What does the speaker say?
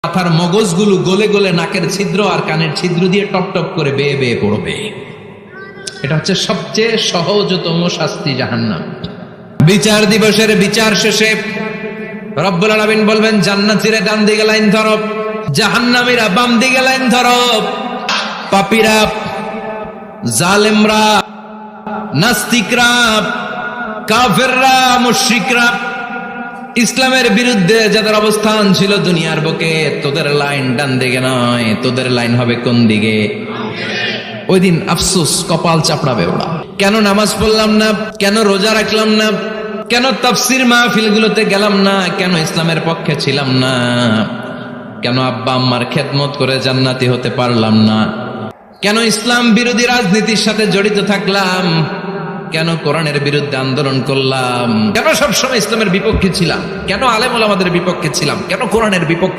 মাথার মগজগুলো গলে গলে নাকের ছিদ্র আর কানের ছিদ্র দিয়ে টপ টপ করে বেয়ে বেয়ে পড়বে। এটা হচ্ছে সবচেয়ে সহজতম শাস্তি, জাহান্নাম। বিচার দিবসের বিচার শেষে রব্বুল আলামিন বলবেন, জান্নাতীরা ডান দিকে লাইন ধরো, জাহান্নামীরা বাম দিকে লাইন ধরো। পাপীরা, জালেমরা, নাস্তিকরা, কাফেররা, মুশরিকরা, ইসলামের বিরুদ্ধে যাদের অবস্থান ছিল দুনিয়ার বুকে, তোদের লাইন ডান দিকে নয়, তোদের লাইন হবে কোন দিকে? ওই দিন আফসোস, কপাল চাপড়াবে ওরা। কেন নামাজ পড়লাম না, কেন রোজা রাখলাম না, কেন তাফসীর মাহফিলগুলোতে গেলাম না, কেন ইসলামের পক্ষে ছিলাম না, কেন আব্বা আম্মার খেদমত করে জান্নাতি হতে পারলাম না, কেন ইসলাম বিরোধী রাজনীতির সাথে জড়িত থাকলাম, কেন কোরআনের বিরুদ্ধে আন্দোলন করলাম, কেন সবসময় ইসলামের বিপক্ষে ছিলাম, কেন আলেম ওলামাদের বিপক্ষে ছিলাম, কেন কোরআনের বিপক্ষে